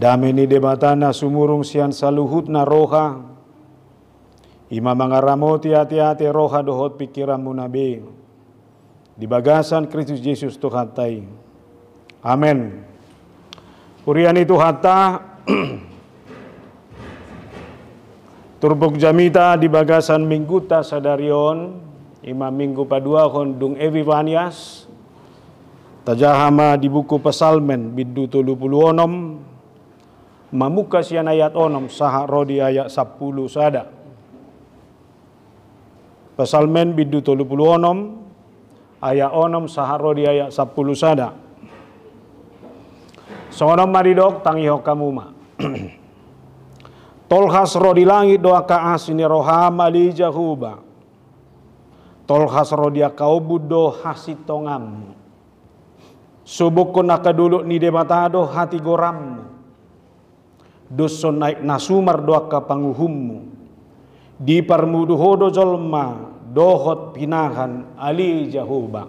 Dameni debatana sumurung sian saluhutna roha. Ima mangaramoti hati-hati roha dohot pikiran munabe. Di bagasan Kristus Yesus Tuhan tai. Amin. Kurian itu hatta turbuk jamita di bagasan mingguta sadarion. Ima minggu padua kondung Evi Vanias. Tajahama di buku Pesalmen bidu 36. Mamuka sian ayat onom saha rodi ayat 10 sada. Pesalmen bidu 36 ayat onom saha rodi ayat 10 sada. Sonom maridok tangiho kamuma. Tolhas rodi langit doa ka asini roham ali jahuba. Tolhas rodi akaubud do hasitongam. Subukun akaduluk ni debatado hati gorammu. Doson naik nasumar doa ka panguhummu. Di parmuduhodo jolma dohot pinahan ali jahuba.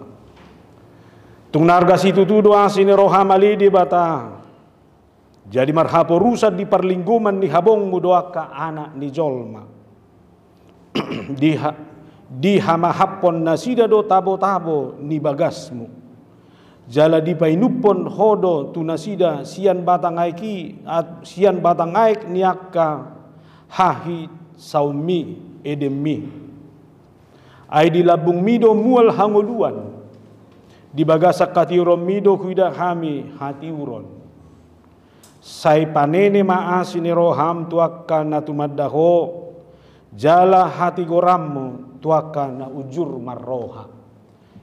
Tung narga situ tu doa sini roham ali di bata. Jadi marhapo rusat di perlingkuman ni habongmu doa ka anak ni jolma. Di hamahapon nasida do tabo-tabo ni bagasmu. Jala di painupon hodo tunasida sian batang aiki sian batang aik niaka hahi saumi edemi. Ai di labung mido mual hanguluan. Di bagasak katiuron mido kuida kami hati uron. Sai panene maasini roham tuaka na tumaddaho. Jala hati gorammu tuaka na ujur marroha.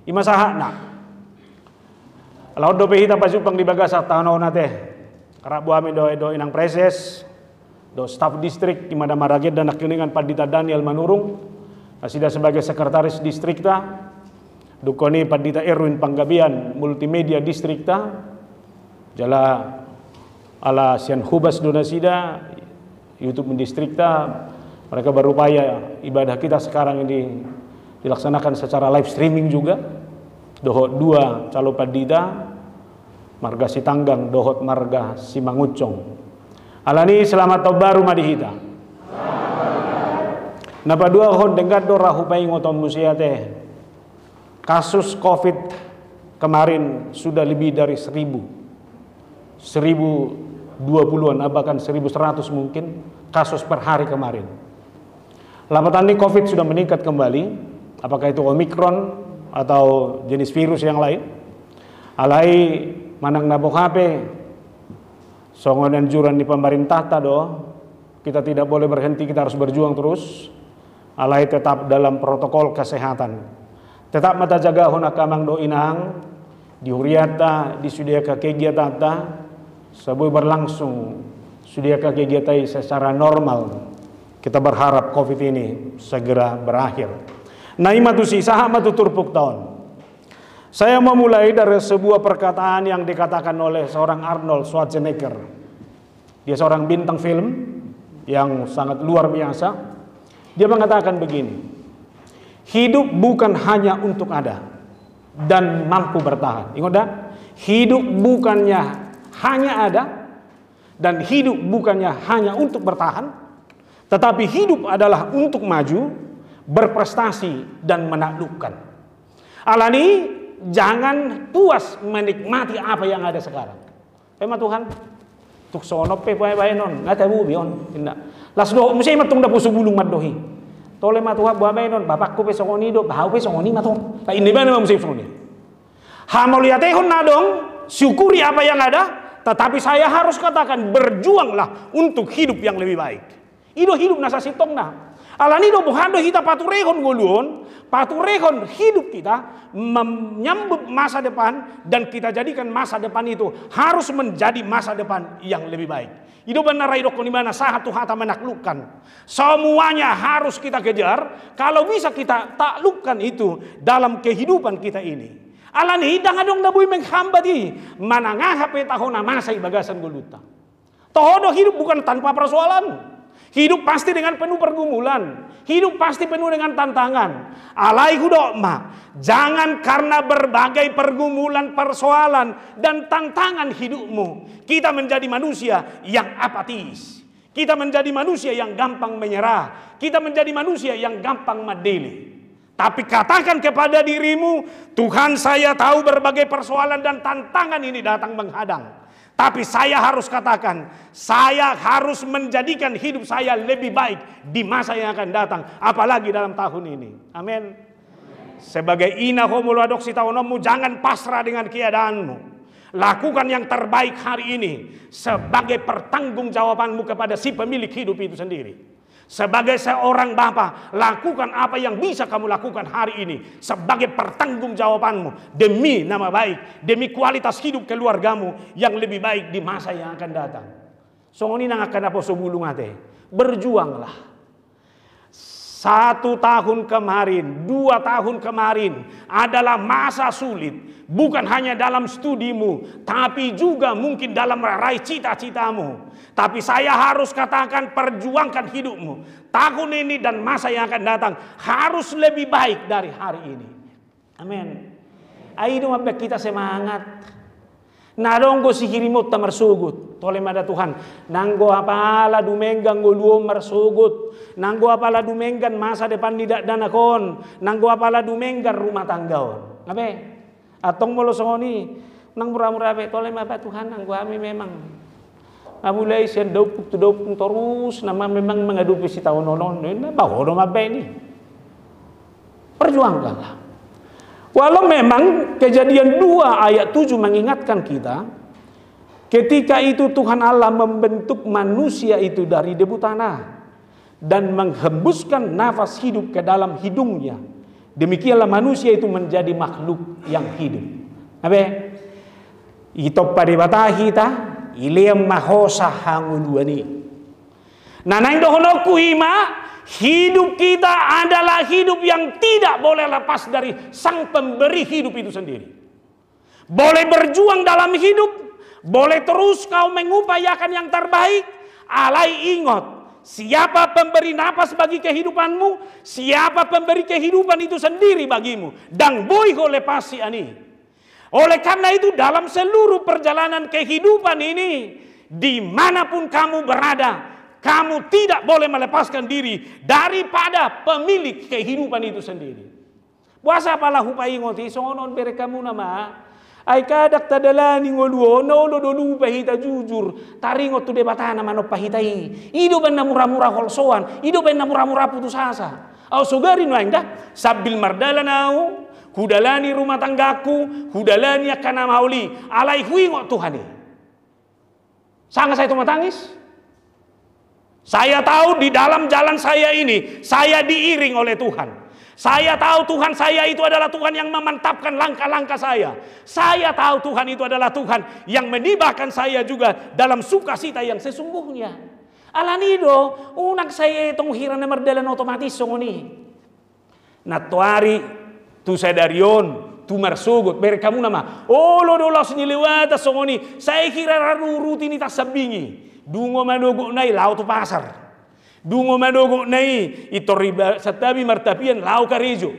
Imasahana. Laut do pehita pasupang di bagasa tano nate. Karena buami do inang preses, do staff distrik di Madamaraget dan nakilingan Padita Daniel Manurung, asida sebagai sekretaris distrikta, dukoni Padita Erwin Panggabian multimedia distrikta, jala ala sian hubas donasida, YouTube mendistrikta, mereka berupaya ibadah kita sekarang ini dilaksanakan secara live streaming juga. Dohot 2 calo Padita marga Sitanggang dohot marga Simangucong. Alani selamat tahun baru madihita. Napa dua hon dengar do rahupai ngoton musia teh. Kasus Covid kemarin sudah lebih dari 1020-an bahkan 1100 mungkin kasus per hari kemarin. Lapatan ini Covid sudah meningkat kembali. Apakah itu Omikron atau jenis virus yang lain? Alai manang nabok HP songon anjuran di pemerintah tado, kita tidak boleh berhenti, kita harus berjuang terus. Alai tetap dalam protokol kesehatan, tetap mata jaga hona kamang do inang di huriata di sudiaka kegiatan sebui berlangsung sudiaka kegiatan secara normal. Kita berharap Covid ini segera berakhir. Naimatu saha matu turpuk tahun. Saya memulai dari sebuah perkataan yang dikatakan oleh seorang Arnold Schwarzenegger. Dia seorang bintang film yang sangat luar biasa. Dia mengatakan begini. Hidup bukan hanya untuk ada dan mampu bertahan. Ingat dah, hidup bukannya hanya ada dan hidup bukannya hanya untuk bertahan, tetapi hidup adalah untuk maju, berprestasi dan menaklukkan. Alani jangan puas menikmati apa yang ada sekarang. Pema Tuhan, tuk sono pe bae non, ngata bu bion, tindak. Las do mesti matung da pusu bulung madohi. Tole ma Tuhan bae non, bapakku pe songoni do, bahau pe songoni matong. Ta ini bana mesti songoni. Ha mau lihat ehon nadong, syukuri apa yang ada, tetapi saya harus katakan berjuanglah untuk hidup yang lebih baik. Ido hidup nasa sitong na. Alani do buhando kita paturehon goluon, paturehon hidup kita menyambut masa depan dan kita jadikan masa depan itu harus menjadi masa depan yang lebih baik. Ido benar ido konimana satu hata menaklukkan. Semuanya harus kita kejar kalau bisa kita taklukkan itu dalam kehidupan kita ini. Alani hidang adong dabui menghambati manangah hape tahona masa ibagasan goluta. Tohodo hidup bukan tanpa persoalan. Hidup pasti dengan penuh pergumulan. Hidup pasti penuh dengan tantangan. Alaihu dokma. Jangan karena berbagai pergumulan, persoalan, dan tantangan hidupmu, kita menjadi manusia yang apatis. Kita menjadi manusia yang gampang menyerah. Kita menjadi manusia yang gampang medili. Tapi katakan kepada dirimu, Tuhan, saya tahu berbagai persoalan dan tantangan ini datang menghadang. Tapi saya harus katakan, saya harus menjadikan hidup saya lebih baik di masa yang akan datang, apalagi dalam tahun ini. Amin. Sebagai ina homo adoksi tahunomu, jangan pasrah dengan keadaanmu. Lakukan yang terbaik hari ini sebagai pertanggungjawabanmu kepada si pemilik hidup itu sendiri. Sebagai seorang bapa, lakukan apa yang bisa kamu lakukan hari ini sebagai pertanggungjawabanmu demi nama baik, demi kualitas hidup keluargamu yang lebih baik di masa yang akan datang. Songoni nang akan apa sebulung ate. Berjuanglah. 1 tahun kemarin, 2 tahun kemarin adalah masa sulit. Bukan hanya dalam studimu, tapi juga mungkin dalam meraih cita-citamu. Tapi saya harus katakan, perjuangkan hidupmu. Tahun ini dan masa yang akan datang harus lebih baik dari hari ini. Amin. Ayo mabek kita semangat. Nadonggo si hirimot ta marsugut. Toleh mada Tuhan. Nanggo apala dumenggang goluo marsugut. Nanggo apala dumenggan masa depan tidak danakon. Nanggo apala dumenggan rumah tanggaon. Abe. Atong molo songoni. Nang murah-murah be. Toleh mada Tuhan. Nanggo ami memang. Mulai sian dopuk terus. Nama memang mengadupi si tahun nonon. Bawa dong abe ini. Perjuangkanlah. Walau memang Kejadian 2 ayat 7 mengingatkan kita, ketika itu Tuhan Allah membentuk manusia itu dari debu tanah dan menghembuskan nafas hidup ke dalam hidungnya. Demikianlah manusia itu menjadi makhluk yang hidup. Abe, ito paribata ilem mahosa hanguluani. Nanang dohonoku ima. Hidup kita adalah hidup yang tidak boleh lepas dari sang pemberi hidup itu sendiri. Boleh berjuang dalam hidup, boleh terus kau mengupayakan yang terbaik. Alai ingat, siapa pemberi napas bagi kehidupanmu, siapa pemberi kehidupan itu sendiri bagimu. Dan boy ho lepasi ani. Oleh karena itu dalam seluruh perjalanan kehidupan ini, dimanapun kamu berada, kamu tidak boleh melepaskan diri daripada pemilik kehidupan itu sendiri. Buasa pala hupai ngoti sonon bere kamu nama. Ay kadak tadalani ngoluo no lo dolu pahita jujur. Taringot tu debatana mano pahitai. Ido ben murah-murah holsoan, ido ben murah-murah putus asa. Au sugari no anda sabil mardala nau, hudalani rumah tanggaku, hudalani akan mauli. Alai hui ngot Tuhani. Sangat saya itu matangis. Saya tahu di dalam jalan saya ini, saya diiring oleh Tuhan. Saya tahu Tuhan saya itu adalah Tuhan yang memantapkan langkah-langkah saya. Saya tahu Tuhan itu adalah Tuhan yang menibahkan saya juga dalam sukacita yang sesungguhnya. Alanido, unak saya itong hiran na mardalan otomatis songoni. Natuari, tu sedarion, tu marsugot, beri kamu nama. Oh, lo dolos niliwata songoni. Saya kira rutinitas sabingi. Dungo manugo nai lau tu pasar. Dungo manugo nai ito riba satabi martapian lau karijo.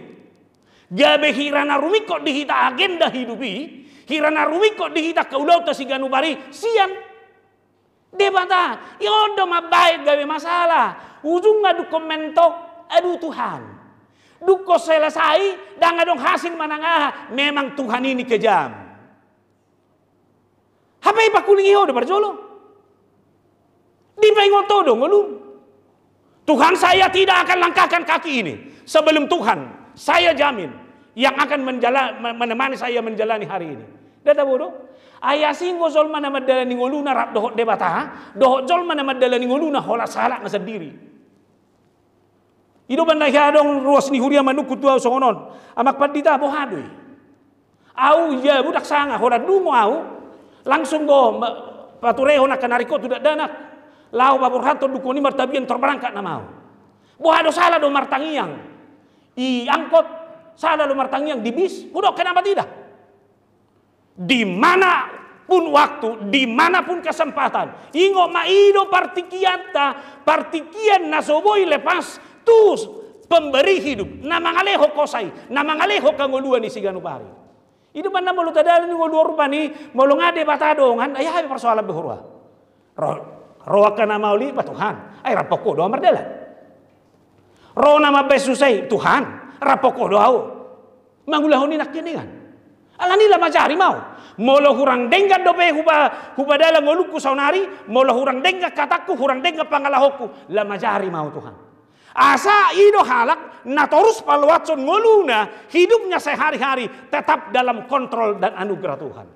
Gabe hirana rumiko dihita agenda hidupi. Hirana rumiko dihita kaulau ta siganu bari sian. Debata, yodo mabaik gabe masalah. Ujung ngadu komentok, aduh Tuhan. Duko selesai, dan ngadong hasil manangah. Memang Tuhan ini kejam. Apa ipa kuningi ho de barjolo? Di pengoto dong lu. Tuhan saya tidak akan langkahkan kaki ini sebelum Tuhan saya jamin yang akan menemani saya menjalani hari ini. Dada bodoh. Ayah singgo zol mana madalani ngoluna rap dohot debata, dohot zol mana madalani ngoluna hola salak ngesediri. Ido banda dong ruas ni huria manuk kutua songonon. Amak padita bohadoi. Au ya budak sanga hola dungo au langsung go patureho nak kanariko tidak danak. Lau babur hanto dukuni martabian terberangkat namau. Bohado salah do martangiang. I angkot salah do martangiang di bis. Budok kenapa tidak? Di mana pun waktu, dimanapun kesempatan. Ingo maido partikian nasoboi lepas tus pemberi hidup. Namangaleho kosai, namangaleho kangoluan isi ganupari. Itu mana mulu tadal ni ngolur rupani, mulu ngade batadongan, ayah persoalan behurwa. Roa kana mauli ba Tuhan, ay rapoko do mardala. Roa nama besusai Tuhan, rapoko do au. Mangulahoni nakkiningan. Alani lama jari mau. Molo hurang dengga dope huba dalam ngoluku saunari, molo hurang dengga kataku, hurang dengga pangalahoku, lama jari mau Tuhan. Asa ido halak na terus paluatson ngoluna, hidupnya sehari-hari tetap dalam kontrol dan anugerah Tuhan.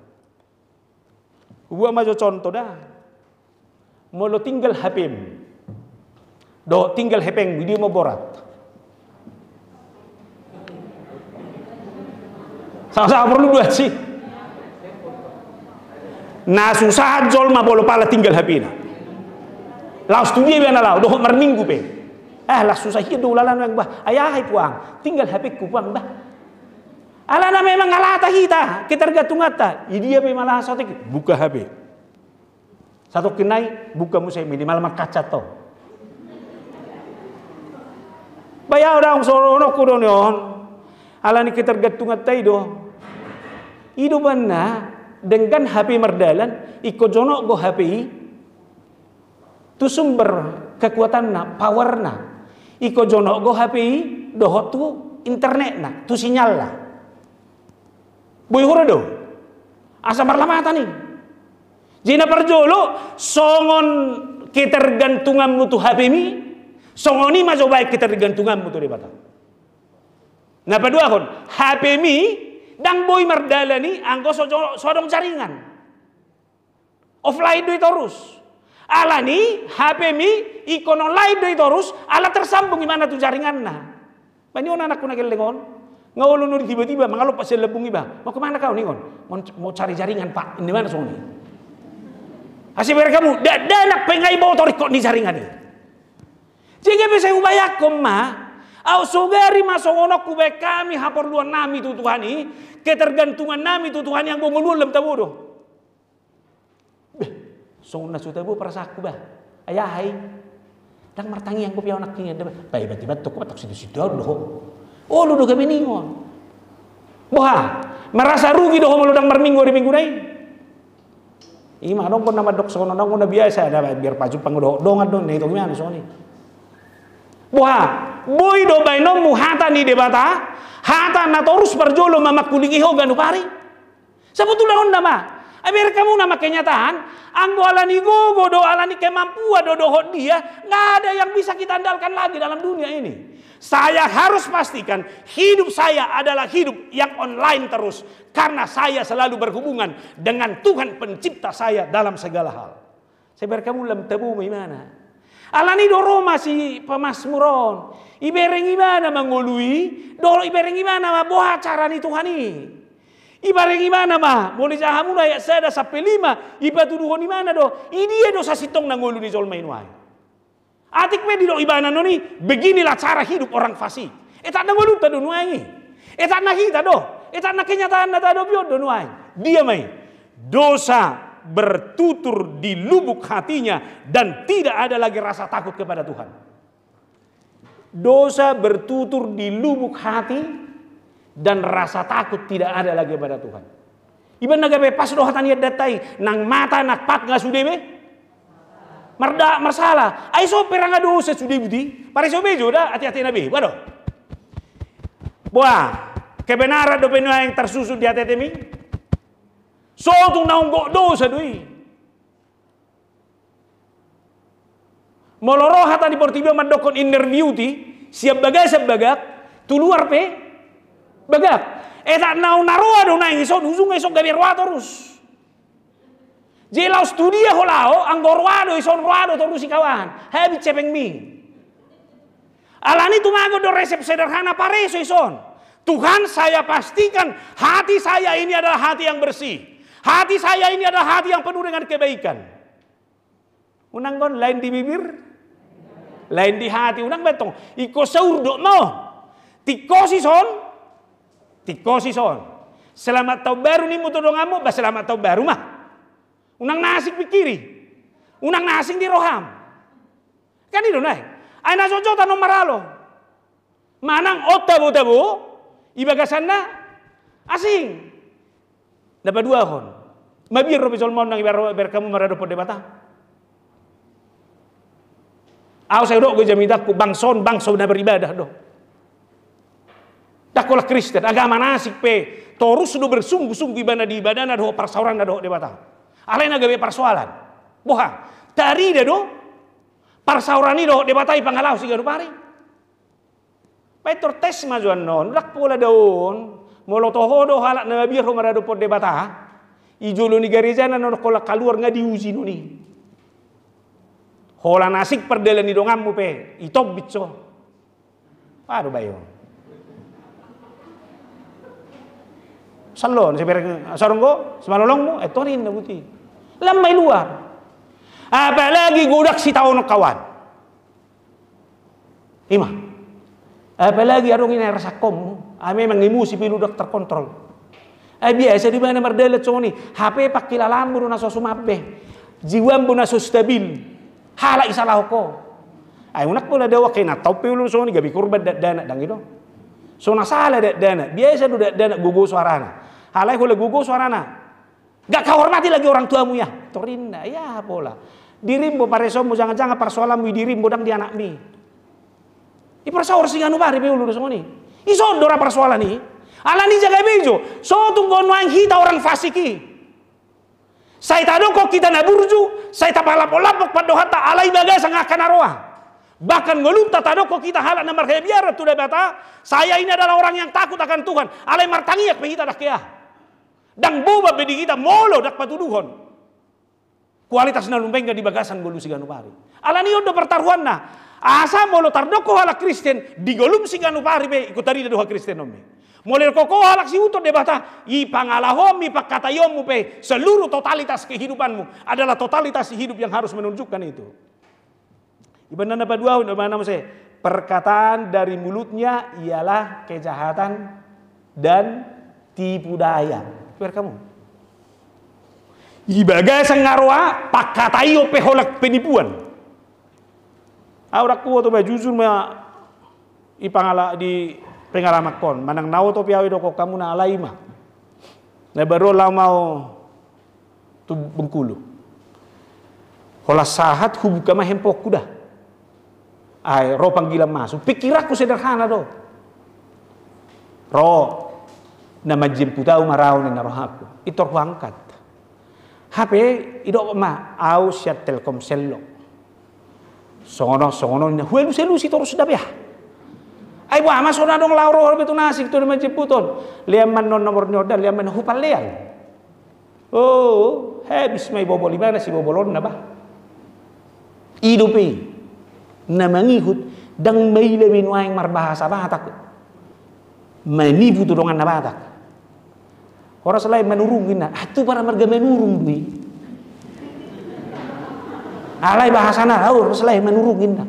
Gua maju contoh dah. Molo tinggal HPM. Do tinggal HPM video mau borat. Sama-sama perlu dua sih. Nah susah jol ma bolo pala tinggal HP na. Lau studi biar lau dohok merminggu pe. Lah susah hidup lalan yang bah. Ayah hai puang, tinggal HP ku puang bah. Alana memang ngalata kita tergantung ngata. Dia pe malah satu buka HP. Satu kenai buka musai minimal kaca to. Bayar orang sorono kudonon. Alani ketergantungan taido. Ido banna dengan HP merdalan iko jono go HPI tu sumber kekuatan power na iko jono go HPI dohot tu internet na tu sinyal lah boy hurado asa marlamata nih jina perjolo songon ketergantungan mu tu HP mi songoni majo baik ketergantungan mu tu di bata nah kedua kon HP mi dang boy merdala ni anggo sodong jaringan offline doi terus ala ni HP mi ikon online doi terus ala tersambung gimana tuh jaringan nah banyak anakku nak lengon ngawulun nuri tiba-tiba mengalup pas lebung iba mau kemana kau nih kon mau cari jaringan pak ini mana soni hasil kamu dah anak pengai bawa torik kok di jaringan ni jika bisa ubayak koma au sogari masongono kube kami haperluan nami tu Tuhan ini ketergantungan nami tu Tuhan yang gongolun lem tabodo. Songna su tabo perasaku bah. Ayah hai. Dang martangi yang ku piau nak kingan dah. Bai tiba tu ku patok situ doh. Oh lu do kami ningon. Boha, merasa rugi doh lu dang merminggu di minggu nai. Ima dong pun nama dok sono dong udah biasa ada biar paju pangodo dongan dong nih to gimana soni. Boha, boy do bainom muhata ni debata, hata na terus berjolo mama kulingi hogan upari. Sebetulnya onda mah. Biar kamu nama kenyataan, anggo alani gogo do alani kemampuan do dohot dia, nggak ada yang bisa kita andalkan lagi dalam dunia ini. Saya harus pastikan hidup saya adalah hidup yang online terus, karena saya selalu berhubungan dengan Tuhan pencipta saya dalam segala hal. Saya biar kamu lem tebu gimana? Alani doro masih pemasmuron. Ibereng gimana mengului? Doro ibereng gimana boha cara ni Tuhan ini? Ibereng gimana mah? Boleh jahamu na ya saya dah sampai 5. Iba tuduhon di mana do? Ini do sa sitong nangulu ni zol mainwai. Atik me di do ibana noni. Beginilah cara hidup orang fasik. Etak nangulu ta do nuai. Etak nakita do. Etak na kenyataan na ta do biod do nuai. Dia mai. Dosa bertutur di lubuk hatinya dan tidak ada lagi rasa takut kepada Tuhan. Dosa bertutur di lubuk hati dan rasa takut tidak ada lagi kepada Tuhan. Iban nagabe pas doa taniat datai nang mata nak pat nggak sudah be merda masalah. Ai so perang dosa sudah budi. Pare so bejo dah hati-hati nabi. Waduh. Wah, kebenaran do penua yang tersusun di hati mi. So tu naung go dosa doi. Moloro hata di portiba mandokon interview ti siap bagak tu luar pe bagak. Tak nau naroa do nang iso usung iso gawe roa terus. Jelau studia holao anggor wado ison wado terus si kawan. Habi cepeng mi. Alani tumago do resep sederhana pareso ison. Tuhan saya pastikan hati saya ini adalah hati yang bersih. Hati saya ini adalah hati yang penuh dengan kebaikan. Unang kon lain di bibir, lain di hati. Unang betong. Iko saurdo mo. Tikosi son. Selamat tahun baru nih mutodongamu, bah selamat tahun baru mah. Unang nasik pikiri. Unang nasing di roham. Kan itu naik. Ay nasojota no maralo. Manang otabo-tabo. Ibagasan na. Asing. Dapat 2 hon. Mabir ro pisol mon nang ibar kamu marado po debata. Aw saya do go jamidak ku bangson na beribadah do. Dakola Kristen agama nasik pe torus do bersungguh-sungguh ibadah di ibadah na do parsauran na do debata. Alai na gawe persoalan. Boha, tari da do parsauran do debatai pangalau siga do pari. Paitor tes majuan non dak pola daun molo toho do halak na mabir ro marado po debata. Ijolo ni garizana no kola kaluar nga diuji no ni. Hola nasik perdela ni dongammu pe, itop bitso. Paano ba yun? Salon, sarong ko, semalolong mo, eto rin na buti. Lamay luar. Apalagi gudak si tao ng kawan. Ima. Apalagi arong inarasakom mo. Memang imusi piludak terkontrol. Biasa di mana mardalat soni HP pakilalam mo na so sumabe jiwam mo na so stabil hala isalah ko ay unak pula daw kay na tawpi ulo soni gabi kurban dana dang ito so nasala dana biasa do dana gugu suarana halay ko gugu suarana gak kahormati lagi orang tuamu ya torinda ya pola dirimbo pareso mo jangan-jangan persoalan mo dirimbo dang di anak mi ipersaur singanu bari pe ulo soni isodora persoalan ni Alani jaga bejo, so tunggon wang hita orang fasiki. Saya tado kok kita naburju, saya tapalapok-lapok padohata alai bagas ang akan aroa. Bahkan ngelunta tado kok kita halak na markaya biara tu bata, saya ini adalah orang yang takut akan Tuhan. Alai martangiak pe kita dak ya. Dang boba bedi kita molo dak patuduhon. Kualitas na lumpeng di bagasan bolu siganupari. Alani odo pertaruhan na. Asa molo tardoko halak Kristen digolum siganupari be ikut tadi doha Kristen ombe. Mulai koko halak si uto debata i pangalahom i pakatayommu pe seluruh totalitas kehidupanmu adalah totalitas hidup yang harus menunjukkan itu. Ibn dapat 2 mana saya perkataan dari mulutnya ialah kejahatan dan tipu daya. Biar kamu. Ibaga sang ngaroa pakatayo pe holak penipuan. Aurak kuo to ba jujur ma ipangala di pengalaman kon manang nawo to piawi do kamu na alaima na baro la mau tu Bengkulu hola sahat hubuka mah hempok kuda ay ro panggilan masuk pikiranku sederhana do ro na majemputau marau na rohaku itor angkat HP ido ma au siat Telkomsel sono na huelu selu si torus dabeh. Ay wah masona dong lauro betul nasik tu dengan jemputon. Liaman non nomor nyodan liaman hupal leal. Oh, habis may bobol mana si bobolon na ba? Idupi na mangihut dang may lebin waing marbahasa batak. Manibu tu dongan na batak. Orang selain menurungin na, atu para marga menurung dui. Alai bahasa na, orang selain menurungin na.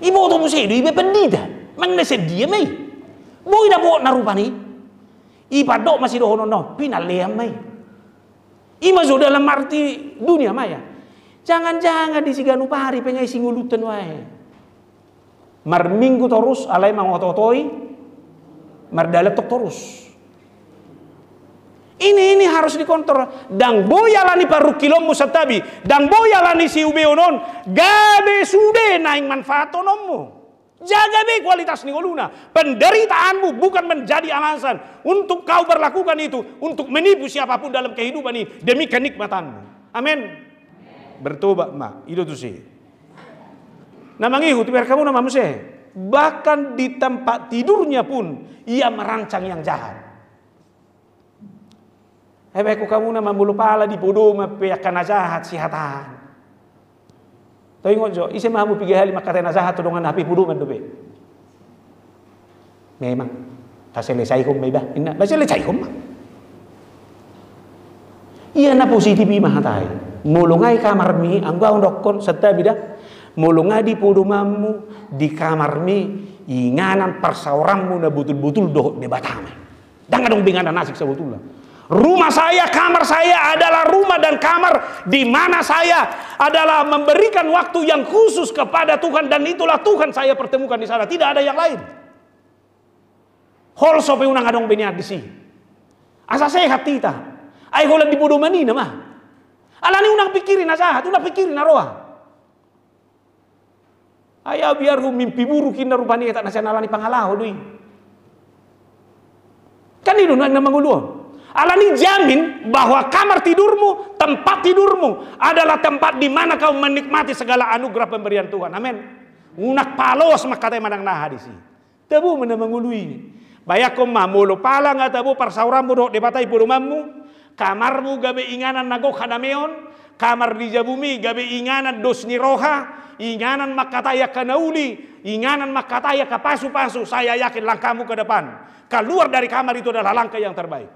Ibu tu musi ibu pendida. Mang nese dia mai. Boy na bo narupani. Ipadok masih dohono no, pinaliam mai. Ima zo dalam arti dunia maya. Jangan-jangan di siganupari pengai singulutan wae. Mar minggu terus alai mangototoi. Mar daletok terus. Ini harus dikontrol. Dang boyalani paru kilommu satabi. Dang boyalani si ubeonon. Gade sude naing manfaatonommu. Jaga be kualitas ningoluna. Penderitaanmu bukan menjadi alasan untuk kau berlakukan itu untuk menipu siapapun dalam kehidupan ini demi kenikmatanmu. Amin. Bertobat ma, itu tuh sih. Namang ihut biar kamu nama museh. Bahkan di tempat tidurnya pun ia merancang yang jahat. Hebeku kamu nama bulu pala di bodoh mepeakan jahat sihatan. Tapi ngojo, isi mahamu piga hali makata nazahat tu dongan api pudu mandobe. Memang, tak selesai kum beba, inna, tak selesai kum. Iya na positif mahatai. Mulungai kamar mi, angguang dokon serta bida. Mulungai di pudu mamu di kamar mi, inganan persaurammu na butul-butul doh debatame. Dang adong binganan nasik sebetulnya. Rumah saya, kamar saya adalah rumah dan kamar di mana saya adalah memberikan waktu yang khusus kepada Tuhan, dan itulah Tuhan saya pertemukan di sana. Tidak ada yang lain. Hol sope unang adong beniat di sini. Asa sehat tita. Ay holan di bodoh manina mah. Alani unang pikirin asahat, unang pikirin aroa. Ayaw biar mimpi buruk na rupanya tak nasa nalani pangalaho dui. Kan itu nang namanguluan. Alani jamin bahwa kamar tidurmu, tempat tidurmu adalah tempat di mana kau menikmati segala anugerah pemberian Tuhan. Amin. Unak palos makatay manang nahadisi. Tabu menamangului. Bayakom mamulo pala nga tabu parsaurammu do debatay purumammu. Kamarmu gabe inganan nago kanameon. Kamar di jabumi gabe inganan dos ni roha. Inganan makataya kanauli. Inganan makataya kapasu-pasu. Saya yakin langkahmu ke depan. Keluar dari kamar itu adalah langkah yang terbaik.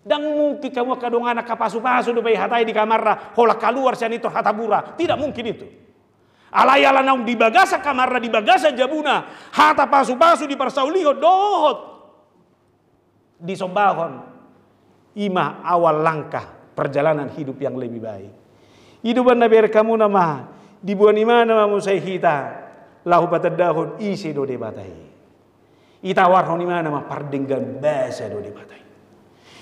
Dan mungkin kamu kadang anak kapasu-pasu dupai hatai di kamar hola keluar sian itu hatabura. Tidak mungkin itu. Alayala naung di bagasa kamar di bagasa jabuna hata pasu-pasu di persauliho dohot di sombahon. Ima awal langkah perjalanan hidup yang lebih baik. Hidupan nabi kamu nama dibuan imana mamu saya hita lahu patadahon isi do debatai. Itawarhon imana ma pardenggan bahasa do debatai.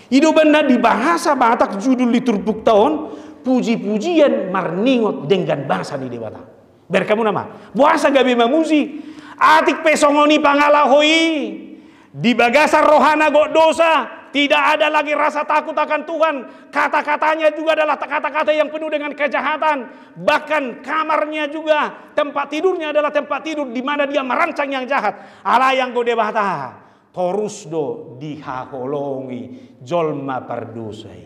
Hidupan na di bahasa Batak judul liturpuk tahun puji-pujian marningot dengan bahasa di dewata. Berkamu nama bahasa gabi mamuzi atik pesongoni pangalahoi di bagasa rohana go dosa. Tidak ada lagi rasa takut akan Tuhan. Kata-katanya juga adalah kata-kata yang penuh dengan kejahatan. Bahkan kamarnya juga, tempat tidurnya adalah tempat tidur di mana dia merancang yang jahat. Allah yang go debata torus do dihaholongi jolma pardosai.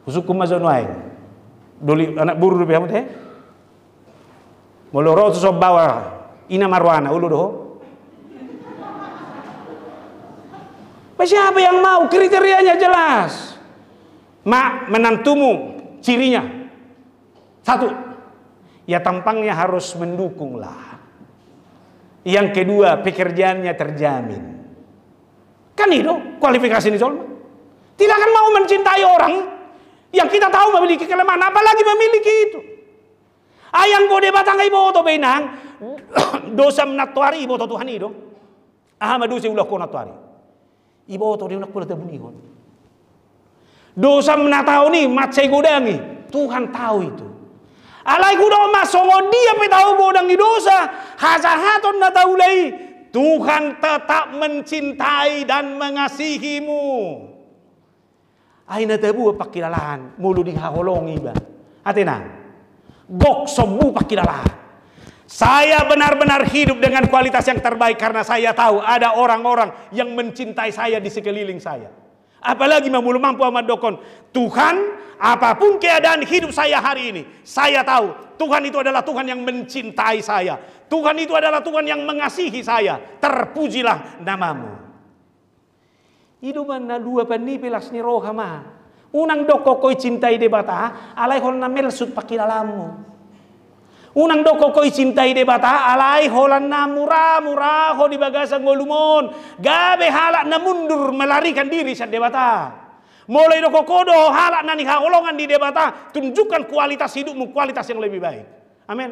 Husukum mazonuai. Doli anak buru do bihamu teh. Moloro sob bawa ina marwana ulu do. Siapa yang mau? Kriterianya jelas. Mak menantumu cirinya. Satu, ya tampangnya harus mendukunglah. Yang kedua, pekerjaannya terjamin. Kan itu kualifikasi ini Solma. Tidak akan mau mencintai orang yang kita tahu memiliki kelemahan, apalagi memiliki itu. Ayang kode batang ibu to benang dosa menatuari ibu to Tuhan itu. Ahmadusi ulah ko natuari. Ibu to dia nak pula terbunyikan. Dosa menatau ni macai godangi. Tuhan tahu itu. Alai kudo masongo dia pe tahu godangi dosa. Hasahaton na tahu lagi. Tuhan tetap mencintai dan mengasihimu. Aina tebu pakilalahan mulu dihaholongi ba. Atena. Gok sobu pakilalahan. Saya benar-benar hidup dengan kualitas yang terbaik karena saya tahu ada orang-orang yang mencintai saya di sekeliling saya. Apalagi mamulu mampu amat dokon. Tuhan, apapun keadaan hidup saya hari ini, saya tahu Tuhan itu adalah Tuhan yang mencintai saya. Tuhan itu adalah Tuhan yang mengasihi saya. Terpujilah namamu. Hidupan na dua panipilas ni rohama. Unang doko ko'y cintai debata, alay hol na melsut pakilalamu. Unang doko ko'y cintai debata, alay holan na murah-murah ho di bagasa ngolumon. Gabe halak na mundur melarikan diri sa debata. Mulai doko kodo halak na nihaolongan di debata. Tunjukkan kualitas hidupmu, kualitas yang lebih baik. Amin.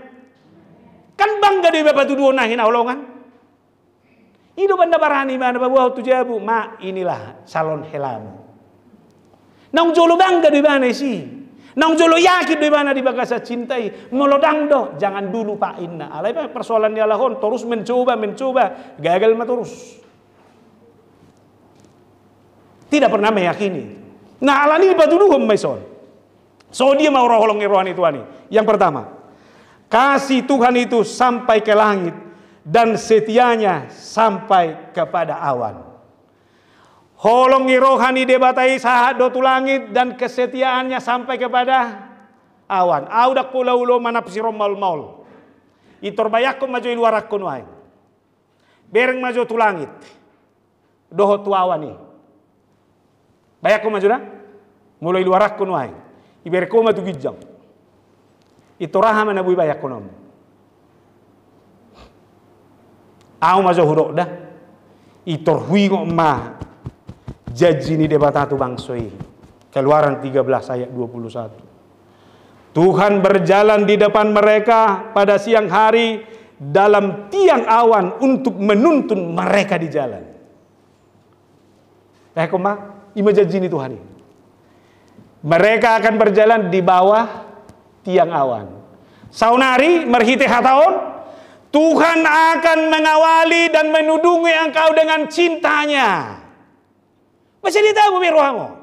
Kan bangga di bapak tuduh na hinaolongan. Hidup anda barani mana babuah tujabu. Ma inilah salon helamu. Nang jolo bangga di mana sih? Nang jolo yakin di mana di bagasa cintai. Molodang do. Jangan dulu Pak Inna. Alay pa persoalan dia lahon. Terus mencoba. Gagal mah terus. Tidak pernah meyakini. Nah alani patuduhum maison. So dia mau roholong rohani Tuhan ini. Yang pertama. Kasih Tuhan itu sampai ke langit. Dan setianya sampai kepada awan. Holongi rohani debatai sahat do tu langit dan kesetiaannya sampai kepada awan. Audak pula ulo manapsi romal maul. Itor bayakum maju luarak kunuai. Bereng maju tu langit. Doho tu awan ni. Bayakum maju na? Mulai luarak kunuai. Iberko maju gijang. Itoraha manabui bayakunom. Au maju hurok dah. Itor hui ngok ma. Jajini debatatu bangsoi. Keluaran 13 ayat 21. Tuhan berjalan di depan mereka pada siang hari dalam tiang awan untuk menuntun mereka di jalan. Ima jajini Tuhan. Mereka akan berjalan di bawah tiang awan. Saunari merhite hataon, Tuhan akan mengawali dan menudungi engkau dengan cintanya. Masih ditahu rohamu.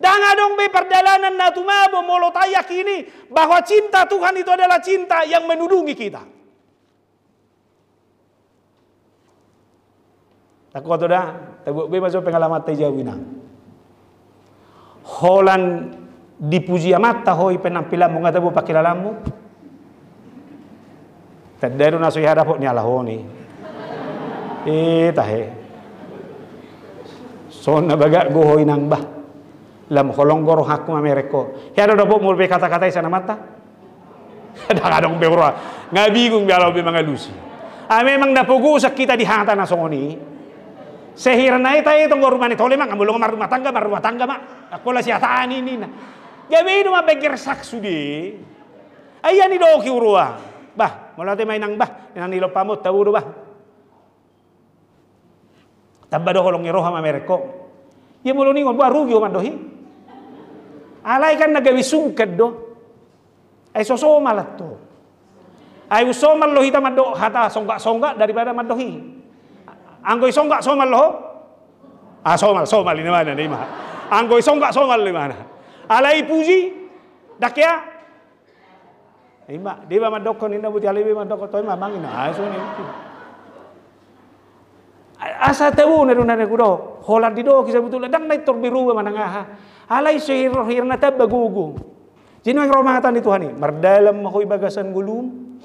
Dan adong be perjalanan na tumabo molo tayak ini bahwa cinta Tuhan itu adalah cinta yang menudungi kita. Takut dah, tabu be masuk pengalaman tajawina. Holan dipuji amat tahoi penampilanmu ngatabu pakilalamu. Tadero na soy hadap ni alahoni. Tahe. So na baga gohoy nang bah. Lam holong goro hakku mamereko. Hiado dapo mulbe kata-kata sana mata. Kadang-kadang be ora. Ngabingung bialo be mga lusi. Memang napugusak kita di hata na songoni. Sehirna ita itong gorumani tole mang amulong marumah tangga mak. Ako la siya taan ini na. Gabi no mabegir saksu di. Ayan ni do kiurua. Bah, mulate may nang bah, nang nilopamot tawuro bah. Tabado kolong iroha mamereko. Ye mulo ningon ba rugi man dohi. Alay kan nagawi sungked do. Ay sosoma latto. Ay usomal lohi ta mado hata songga daripada madohi. Anggoy songga somal loho. Somal ini mana ni mah. Anggoy songga somal di mana. Alay puji dakya Ima, di ba madokon ina buti alibi madokon toy mamang ina aso ni. Asa tawu na dunane kudo. Holan di do kisa betul dang nai torbiru manangaha. Alay sihir hirna tabagugu. Jino ang romatan itu hani, mardalam mahoy bagasan gulum.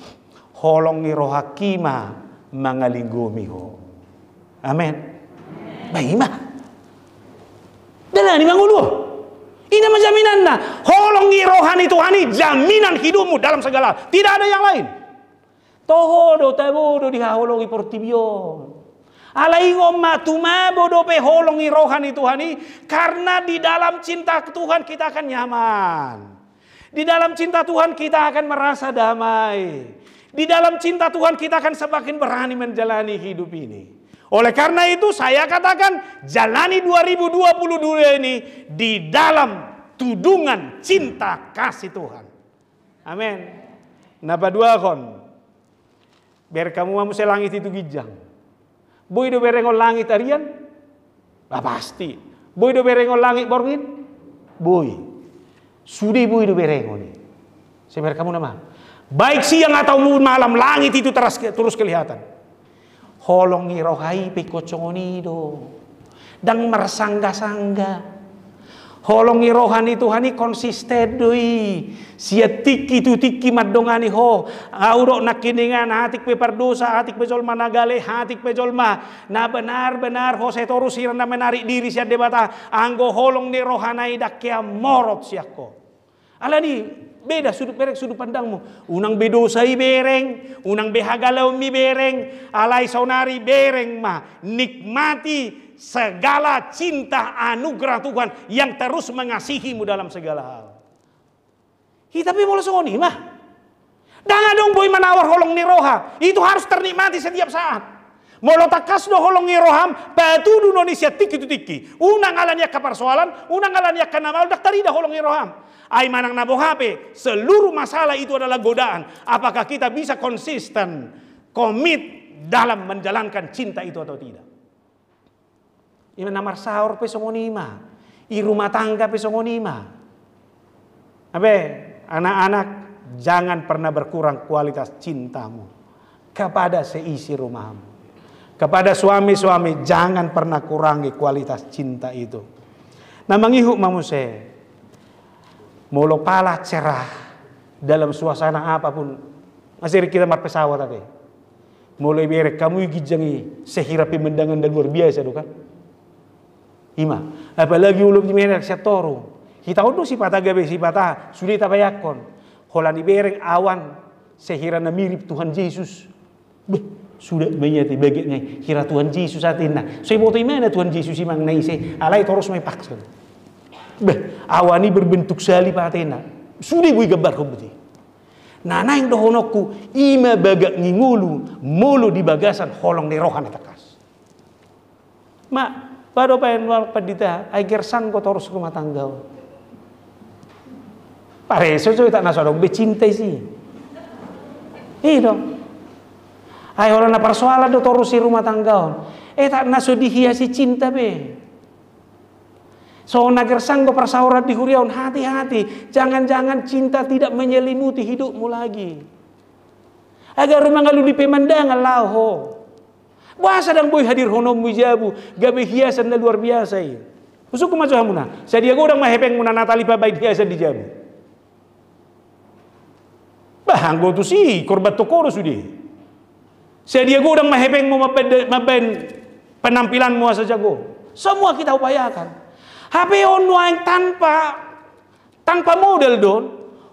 Holong ni rohakima mangalinggomi ho. Amen. Baima. Dala ni mangulu. Ini menjaminan na holong ni rohani Tuhani jaminan hidupmu dalam segala. Tidak ada yang lain. Tohodo tabodo dihaholongi portibio. Alaingo matumabo pe holongi rohani Tuhani karena di dalam cinta Tuhan kita akan nyaman. Di dalam cinta Tuhan kita akan merasa damai. Di dalam cinta Tuhan kita akan semakin berani menjalani hidup ini. Oleh karena itu saya katakan jalani 2022 ini di dalam tudungan cinta kasih Tuhan. Amin. Napa dua kon? Biar kamu mau selangit itu gijang. Boy do berengol langit arian? Pasti. Boy do berengol langit borngin? Boy. Sudi boy do berengol ni. Seber kamu nama. Baik siang atau malam langit itu terus kelihatan. Holong ni rohai pekocongonido dang mersangga-sangga. Holong ni rohani Tuhani konsisten doi. Sia tiki tu tiki madongani ho. Auro nakiningan hatik pe perdosa, hatik pe jolma nagale, hatik pe jolma na benar-benar ho setorus sirna menarik diri sia debata anggo holong ni rohanai dakya morot siako. Alani beda sudut pandangmu. Unang bedosai bereng, unang behagalau mi bereng, alai saunari bereng mah. Nikmati segala cinta anugerah Tuhan yang terus mengasihimu dalam segala hal. Tapi boleh soni mah. Jangan dong boy menawar holong ni roha. Itu harus ternikmati setiap saat. Molo takas do holong ni roham, patudu Indonesia tiki. Unang alannya ke persoalan, unang alannya ke namal dak tarida holong ni roham. Ay manang nabo HP, seluruh masalah itu adalah godaan. Apakah kita bisa konsisten, komit dalam menjalankan cinta itu atau tidak? Ini namar sahur pesongonima, i rumah tangga pesongonima. Anak-anak jangan pernah berkurang kualitas cintamu kepada seisi rumahmu. Kepada suami-suami jangan pernah kurangi kualitas cinta itu. Nah mangihuk mamuse. Molo pala cerah dalam suasana apapun. Masih kita mar pesawat tadi. Mulai berek kamu gijangi sehirapi mendangan dan luar biasa do kan. Ima, apalagi ulum di menak setoro. Kita udah sifat agabe sifat sudah tabayakon. Holani bereng awan sehirana mirip Tuhan Yesus. sudah menyati bagiannya kira Tuhan Yesus atina. Saya mau mana Tuhan Yesus imang naise alai terus mai paksa. Awani berbentuk salib atina. Sudah bui gambar komputi. Nana yang dohonokku ima bagak ngingulu mulu di bagasan holong di rohan takas. Mak, pada pengen wal pedita agar sangko terus rumah tangga. Pareso so tak nasodong becintai sih. Dong. Ay orang na persoalan do terus di rumah tangga. Tak naso dihiasi cinta be. So nager sanggo persaurat di huriaun, hati-hati. Jangan-jangan cinta tidak menyelimuti hidupmu lagi. Agar rumah ngalu di pemandangan lauho. Bahasa dang boy hadir honom mujabu. Gabe hiasan na luar biasa ya. Usuk kumaco hamuna. Sadia godang mahepeng muna natali pabait hiasan di jabu. Bahanggo tu si korbat tokoro sudi. Sadia godang mahepeng mo maben penampilanmu saja go. Semua kita upayakan. HP ono yang tanpa model don.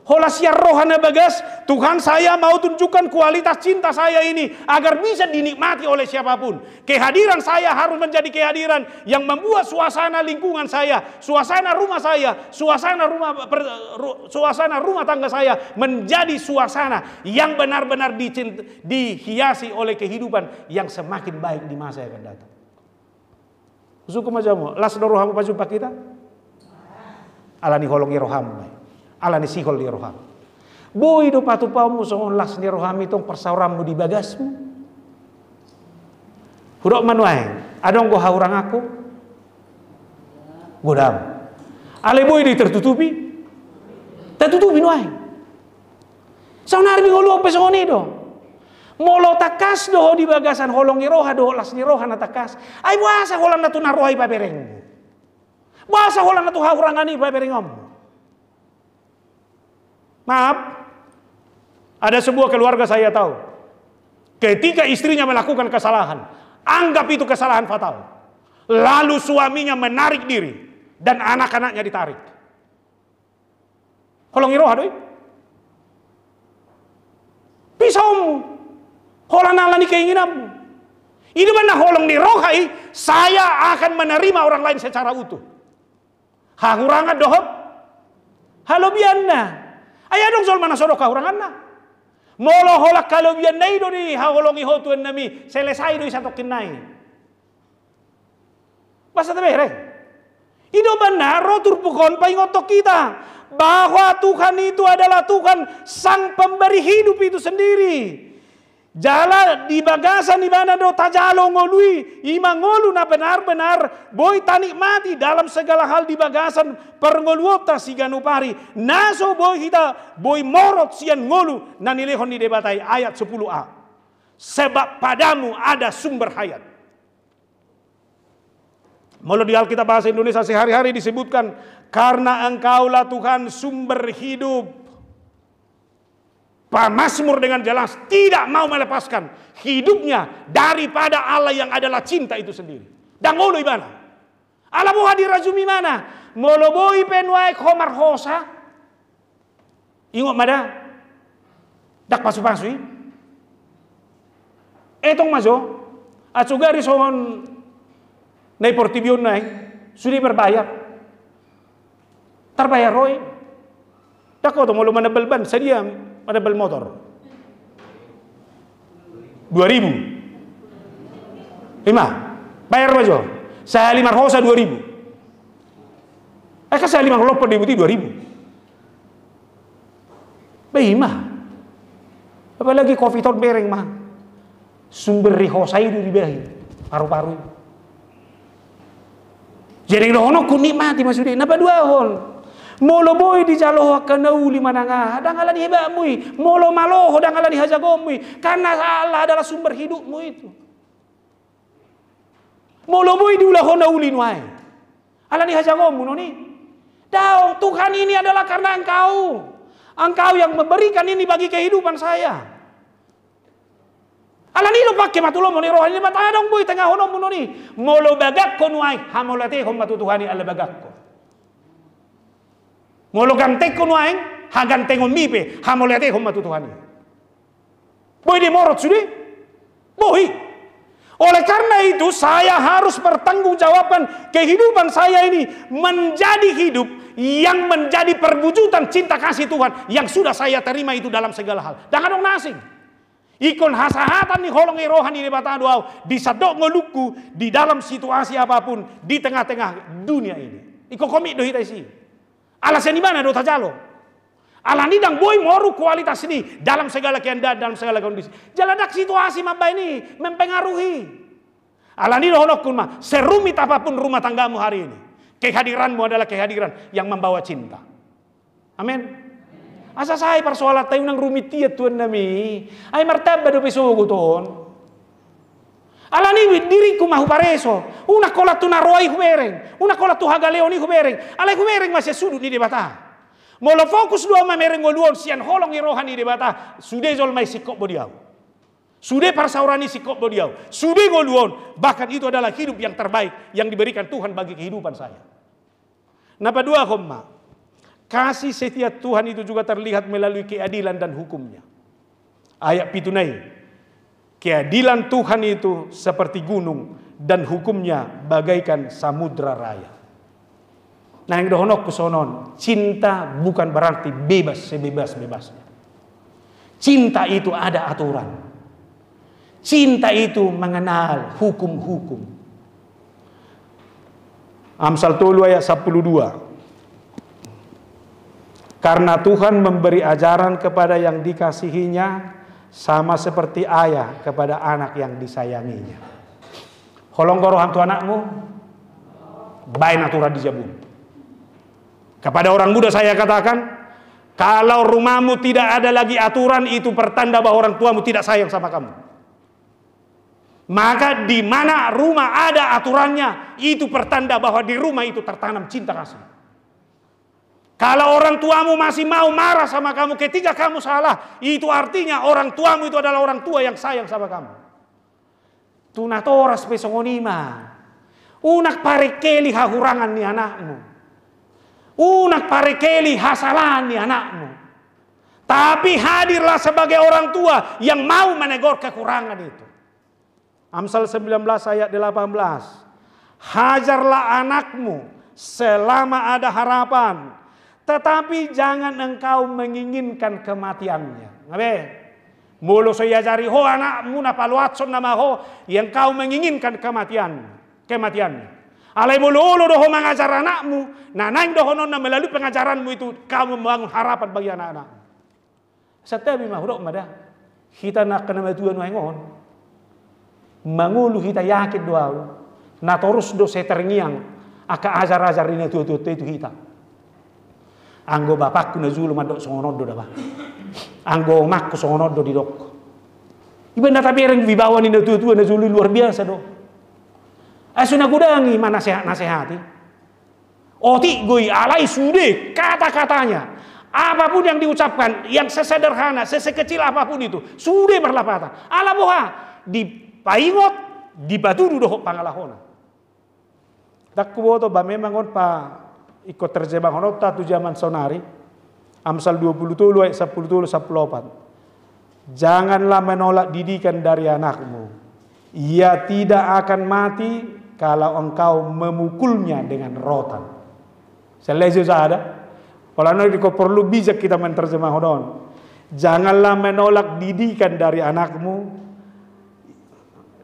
Hola siar rohana bagas, Tuhan saya mau tunjukkan kualitas cinta saya ini agar bisa dinikmati oleh siapapun. Kehadiran saya harus menjadi kehadiran yang membuat suasana lingkungan saya, suasana rumah saya, suasana rumah tangga saya menjadi suasana yang benar-benar dihiasi oleh kehidupan yang semakin baik di masa yang akan datang. Suku majamu, las rohamu pajumpa kita. Alani holongi rohamu. Alani sihol di roham. Boy do patu paumu songon las ni roham itong persaurammu di bagasmu. Hudok manuai, adong go haurang aku. Godam. Ale boy di tertutupi. Tertutupi nuai. Saunar bi ngolu pe songoni do. Molo takas do di bagasan holongi roha do las ni roha na takas. Ai buasa holan na tu narohai pabereng. Buasa holan na tu haurangani paberengom. Maaf, ada sebuah keluarga saya tahu. Ketika istrinya melakukan kesalahan, anggap itu kesalahan fatal. Lalu suaminya menarik diri dan anak-anaknya ditarik. Holongi roha doi. Pisaumu. Holan alani keinginanmu. Ini mana holong di rohai, saya akan menerima orang lain secara utuh. Hahurangan dohop. Halo bianna. Ayah dong soal mana sodok kahurangan na. Molo holak kalau bian nai do di haholongi ho tuan nami selesai do satu kinai. Basta tebere. Ido benar rotur pukon paingotok kita bahwa Tuhan itu adalah Tuhan sang pemberi hidup itu sendiri. Jala di bagasan di mana do tajalo ngolui ima ngolu na benar-benar boy tanikmati dalam segala hal di bagasan perngoluota si ganupari naso boy kita boy morot sian ngolu na nilehon di debatai ayat 10a sebab padamu ada sumber hayat. Molo di Alkitab bahasa Indonesia sehari-hari disebutkan karena engkaulah Tuhan sumber hidup. Mazmur dengan jelas tidak mau melepaskan hidupnya daripada Allah yang adalah cinta itu sendiri. Dan ngolo ibana. Allah mau hadir rajumi mana? Molo boy penwai komar hosa. Ingat mada? Dak pasu-pasui. Etong mazo. Atsugari sohon nai portibion nai sudah berbayar. Terbayar roy. Dak kau molo mana belban sedia ada bel motor 2.000 5 bayar majo saya 5 rosa 2.000 kan saya 5 lopot dibuti 2.000 bayi mah apalagi kopi ton bereng mah sumber rihosa itu dibahi paru-paru jadi dono ku nikmati maksudnya napa dua hol. Molo boy di jaloh kanau lima nanga dangalan hebamui molo maloho dangalan di hajagomui karena Allah adalah sumber hidupmu itu. Molo boy di ulah naulin wae Allah di hajagommu noni dao Tuhan ini adalah karena engkau yang memberikan ini bagi kehidupan saya. Allah ni lo pakai matulo moni rohani bataya dong boy tengah honom noni molo bagak ko nuai hamolate hom matu Tuhani Allah bagak ko. Ngolo ganteng kuno aing, ha ganteng mipe, ha molete hom matu Tuhan. Boy di morot sudi, bohi. Oleh karena itu saya harus bertanggungjawabkan kehidupan saya ini menjadi hidup yang menjadi perwujudan cinta kasih Tuhan yang sudah saya terima itu dalam segala hal. Jangan dong nasing. Ikon hasahatan ni holong rohani di bata doa disadok ngeluku di dalam situasi apapun di tengah-tengah dunia ini. Iko komit do hita isi. Alasan di mana do tajalo? Ala nidang boy moru kualitas ini dalam segala keadaan, dalam segala kondisi. Jaladak situasi mabah ini mempengaruhi. Ala nidang honok kun mah serumit apapun rumah tanggamu hari ini, kehadiranmu adalah kehadiran yang membawa cinta. Amin. Asa saya persoalan tayo nang rumit tiat tuan nami. Ay martaba do pesugo ton. Ala ni diriku mahu pareso. Una kola tu naroi hubereng, una kola tu hagaleoni hubereng. Ala hubereng masih sudut di debata. Molo fokus dua mamereng ngoluon sian holong rohani di bata sude zol mai sikop bodiau. Sude parsaurani sikop bodiau. Sude ngoluon bahkan itu adalah hidup yang terbaik yang diberikan Tuhan bagi kehidupan saya. Napa dua homma. Kasih setia Tuhan itu juga terlihat melalui keadilan dan hukumnya. Ayat pitunai. Keadilan Tuhan itu seperti gunung dan hukumnya bagaikan samudra raya. Nah yang dohonok kusonon, cinta bukan berarti bebas sebebas-bebasnya. Cinta itu ada aturan. Cinta itu mengenal hukum-hukum. Amsal 10 ayat 12. Karena Tuhan memberi ajaran kepada yang dikasihinya sama seperti ayah kepada anak yang disayanginya. Holong gorohan tu anakmu, baik aturan dijabun. Kepada orang muda saya katakan, kalau rumahmu tidak ada lagi aturan, itu pertanda bahwa orang tuamu tidak sayang sama kamu. Maka di mana rumah ada aturannya, itu pertanda bahwa di rumah itu tertanam cinta kasih. Kalau orang tuamu masih mau marah sama kamu ketika kamu salah, itu artinya orang tuamu itu adalah orang tua yang sayang sama kamu. Tunatoras pesongonima. Unak parekeli hahurangan ni anakmu. Unak parekeli hasalan ni anakmu. Tapi hadirlah sebagai orang tua yang mau menegur kekurangan itu. Amsal 19 ayat 18. Hajarlah anakmu selama ada harapan, tetapi jangan engkau menginginkan kematiannya. Ngabe? Mulu saya jari ho anakmu napaluatson nama ho yang kau menginginkan kematiannya. Alai mulu doho mengajar anakmu, nah naing doho nona melalui pengajaranmu itu kamu membangun harapan bagi anak-anakmu. Setabi mahurok mada kita nak kena matuan waingon. Mangulu kita yakin doa, na terus do seterngiang aka ajar-ajar ini tu itu kita. Anggo bapakku na zulu madok songonodo dah. Anggo makku songonodo di dok. Iba na tabereng wibawa ni tu na zulu luar biasa do. Asuna gudangi mana nasihati. Oti goi alai sude kata-katanya. Apapun yang diucapkan, yang sesederhana, sesekecil apapun itu, sude berlapatan. Ala boha di paingot di batudu doh pangalahona. Tak kuboto ba memang pa ikut terjemah honota tu zaman sonari. Amsal 20 ayat 10 14. Janganlah menolak didikan dari anakmu. Ia tidak akan mati kalau engkau memukulnya dengan rotan. Selesai ada. Kalau nanti kau perlu bijak kita menerjemah hodon. Janganlah menolak didikan dari anakmu.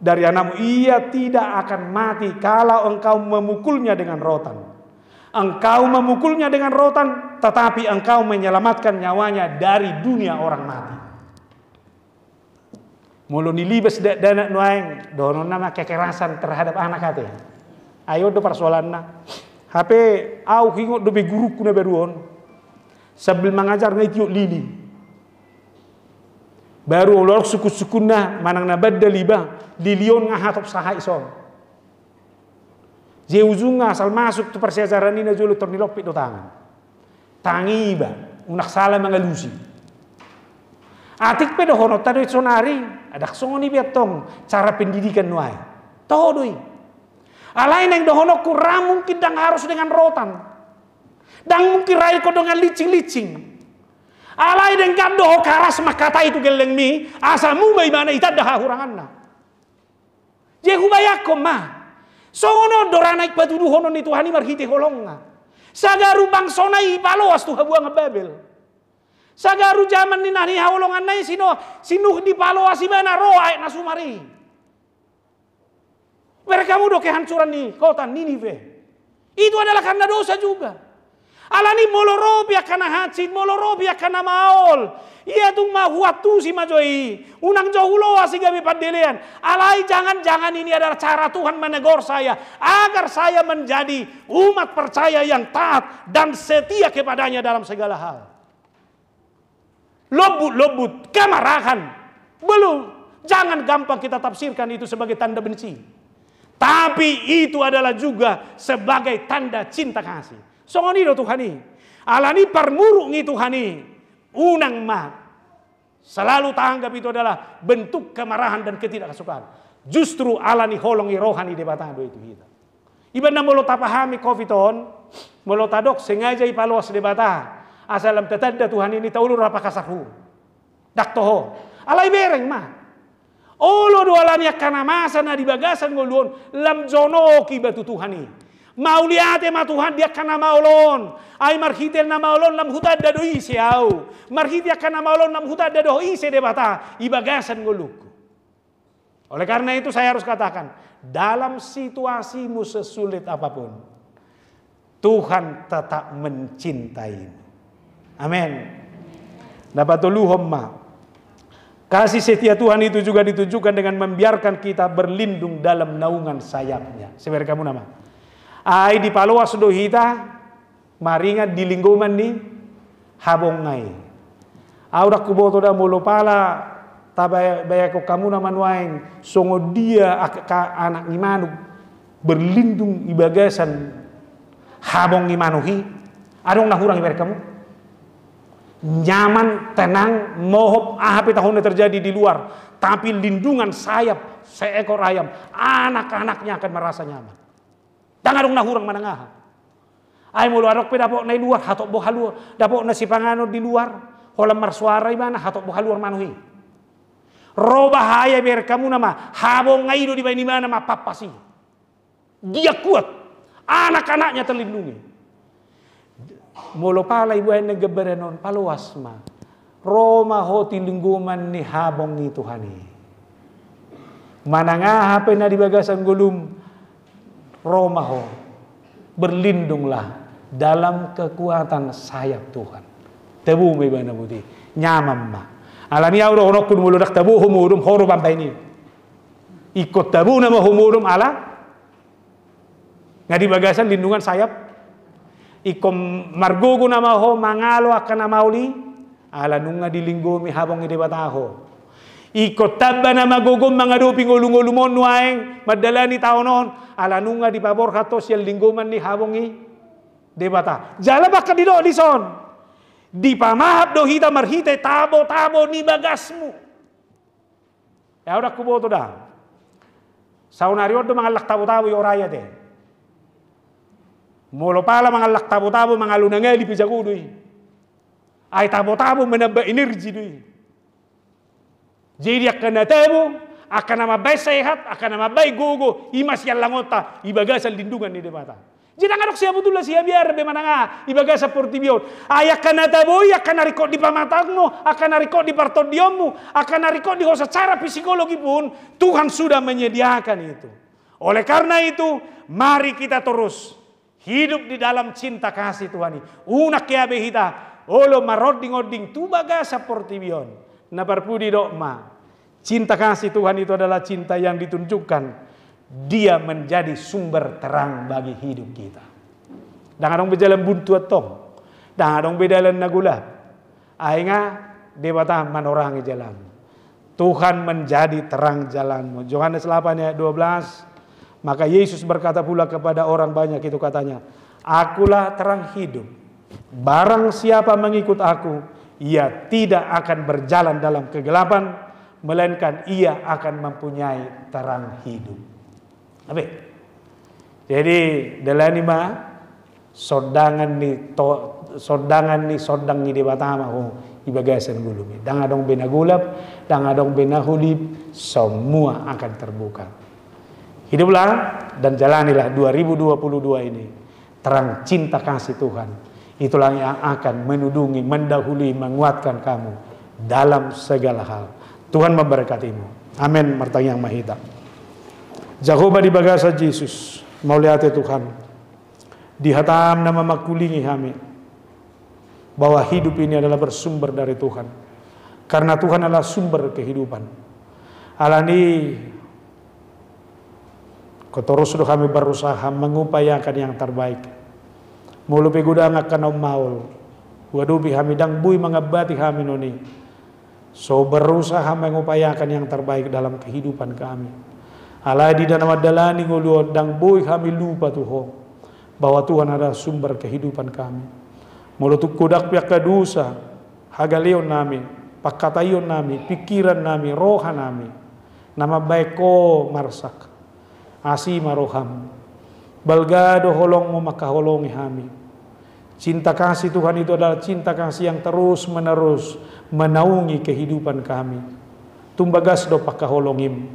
Dari anakmu, ia tidak akan mati kalau engkau memukulnya dengan rotan. Engkau memukulnya dengan rotan, tetapi engkau menyelamatkan nyawanya dari dunia orang mati. Mulu nilibes dana nuaing, dono nama kekerasan terhadap anak hati. Ayo do persoalanna. HP au hingot do be guruku na beruon. Sambil mengajar na itiuk lili. Baru olor suku-sukunna manang na badda liba lilion ngahatop sahai son. Jeuzunga asal masuk tu persiajaran ini jolo tornilopit do tangan. Tangiba unak salah mengalusi. Atik pedo hono tadi sonari ada songoni biatong cara pendidikan nuai. Todoi. Alain yang dohono kurang mungkin dang harus dengan rotan. Dang mungkin rai ko dengan licing-licing. Alai dengan doho karas makata itu geleng mi asamu bagaimana ita dah huranganna. Jehubayako ma. Songono doranai patuduhono ni Tuhani marhiti holonga. Sagaru bangsonai paloas tu habuang Babel. Sagaru zaman ni nani haolongan nai sinuh di paloas ibana roa na sumari. Mereka mudo kehancuran ni kota Ninive. Itu adalah karena dosa juga. Alani molorobi akana hatsin, molorobi akana maol. Ia tung mahuatu si majoi. Unang jauh si gabi padelean. Alai jangan-jangan ini adalah cara Tuhan menegur saya. Agar saya menjadi umat percaya yang taat dan setia kepadanya dalam segala hal. Lobut-lobut, kemarahan. Belum. Jangan gampang kita tafsirkan itu sebagai tanda benci. Tapi itu adalah juga sebagai tanda cinta kasih. Songonido Tuhani. Alani parmurungi Tuhani. Unang ma. Selalu tanggap itu adalah bentuk kemarahan dan ketidaksukaan. Justru alani holongi rohani debatado itu kita. Iban na molo tapahami coviton, molo tadok sengaja ipalos debata. Asalam tetanda Tuhan ini taulur apa kasarhu. Daktoho. Alai bereng ma. Olo doalani akana masa na di bagasan ngoluon lam jono ki batu Tuhani. Mauliate ma Tuhan dia kana maulon. Ay marhitel na maulon lam hutad dado isi au. Marhiti kana maulon lam hutad dado isi debata ibagasan ngoluku. Oleh karena itu saya harus katakan, dalam situasimu sesulit apapun, Tuhan tetap mencintaimu. Amin. Dapat luhom ma. Kasih setia Tuhan itu juga ditunjukkan dengan membiarkan kita berlindung dalam naungan sayapnya. Sebenarnya kamu nama. Ai di paloas dohita maringat di lingkungan ni habongai. Aurak kuboto da molo pala tabaya ko kamu naman waing songo dia anak imanu berlindung ibagasan habong imanuhi. Adong nahurang ibar kamu. Nyaman, tenang, mohop apa tahunnya terjadi di luar, tapi lindungan sayap seekor ayam, anak-anaknya akan merasa nyaman. Jangan dong nahurang manangah. Ay mulu adok pe dapok na luar hatok bo haluar, dapok na si pangano di luar, holam marsuara imana hatok bo haluar manuhi. Robahaya biar kamu nama habong ngaido di bani mana ma papasi. Dia kuat, anak-anaknya terlindungi. Molo pala ibu ay nagabarenon paluas ma. Roma hoti lingguman ni habong ni Tuhani. Manangah pe na di bagasan gulum. Roma ho, berlindunglah dalam kekuatan sayap Tuhan. Tebu may bana budi, nyaman ma. Alani auro ono kun muludak tebu humurum horo bambay ni. Ikut tebu nama humurum ala. Ngadi bagasan lindungan sayap. Ikom margogo nama ho mangalo akan namauli. Ala nunga dilinggo mi habong ide bataho. Ikot taba na magugum mga duping ulung-ulumon waeng madalani taonon ala nunga di pabor katos yang lingguman ni habongi debata jala baka di do dison di pamahap do hita marhite tabo ni bagasmu ya udah kuboto dah saunariod do mga laktabo-tabo yoraya de molo pala mga laktabo-tabo mga lunangali pijagudoy ay tabo-tabo menambah energi doy. Jadi akan natabo, akan nama baik sehat, akan nama baik gogo, imas yang langota, ibagasan lindungan di debata. Jadi ngadok siya betul lah siya biar bemananga, ibagasa portibion. Ayak akan natabo, akan narikot di pamatangmu, akan narikot di partodiomu, akan narikot di secara psikologi pun Tuhan sudah menyediakan itu. Oleh karena itu, mari kita terus hidup di dalam cinta kasih Tuhan. Unak kiabe hita, olo maroding-oding tu bagasa portibion. Na parpudi dokma. Cinta kasih Tuhan itu adalah cinta yang ditunjukkan. Dia menjadi sumber terang bagi hidup kita. Dangadong berjalan buntu atong. Dangadong berjalan nagulap. Ainga debata manorangi jalan. Tuhan menjadi terang jalanmu. Yohanes 8 ayat 12. Maka Yesus berkata pula kepada orang banyak itu katanya. Akulah terang hidup. Barang siapa mengikut aku, ia tidak akan berjalan dalam kegelapan, melainkan ia akan mempunyai terang hidup. Oke. Jadi dalani ma sodangan ni sodang ni debatama ho ibagasan gulumi. Dangadong benagulap, dangadong benahulip, semua akan terbuka. Hiduplah dan jalanilah 2022 ini terang cinta kasih Tuhan. Itulah yang akan menudungi, mendahului, menguatkan kamu dalam segala hal. Tuhan memberkatimu. Amin. Martang yang mahita. Jehovah di bagasa Yesus. Mau lihat ya Tuhan. Di hatam nama makulingi kami. Bahwa hidup ini adalah bersumber dari Tuhan. Karena Tuhan adalah sumber kehidupan. Alani kotorus sudah kami berusaha mengupayakan yang terbaik. Mulupi gudang akan maul. Wadubi kami dang bui mengabati kami noni. So berusaha mengupayakan yang terbaik dalam kehidupan kami. Alai di dalam adalani nguluan dang bui kami lupa Tuhan. Bahwa Tuhan adalah sumber kehidupan kami. Mulutuk kudak pihak kedusa. Hagalion nami. Pakatayon nami. Pikiran nami. Roha nami. Nama baik ko marsak. Asi maroham. Balgado holongmu maka holongi kami. Cinta kasih Tuhan itu adalah cinta kasih yang terus menerus menaungi kehidupan kami. Tumbagas do pakka holongim.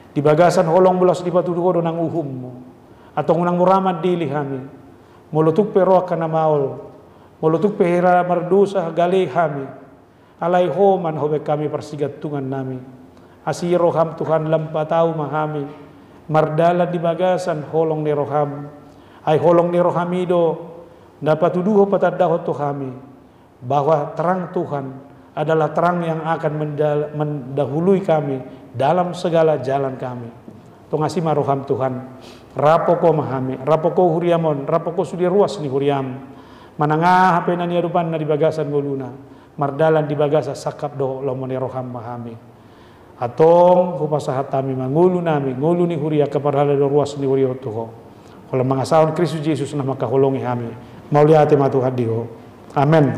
Di bagasan holong bulas di patuduh do nang uhummu. Atau nang muramat dili kami. Mulutuk pero kana maul. Mulutuk pehera merdusa gali kami. Alai homan hobe kami persigat Tuhan nami. Asiroham Tuhan lampatau mahami. Mardala di bagasan holong ni roham. Ay holong ni rohamido. Dapat tuduh patadaho to kami. Bahwa terang Tuhan adalah terang yang akan mendahului kami dalam segala jalan kami. Tungasih maroham Tuhan. Rapoko mahami. Rapoko huriamon. Rapoko sudi ruas ni huriam. Manangah hape na niadupan na di bagasan guluna. Mardalan di bagasa sakap do lomoni roham mahami. Atong hupasahat kami mangulu nami ngulu ni huria kepada do ruas ni huria tuho. Kalau mengasahon Kristus Yesus nama kaholongi kami. Mau lihat ma Tuhan diho. Amin.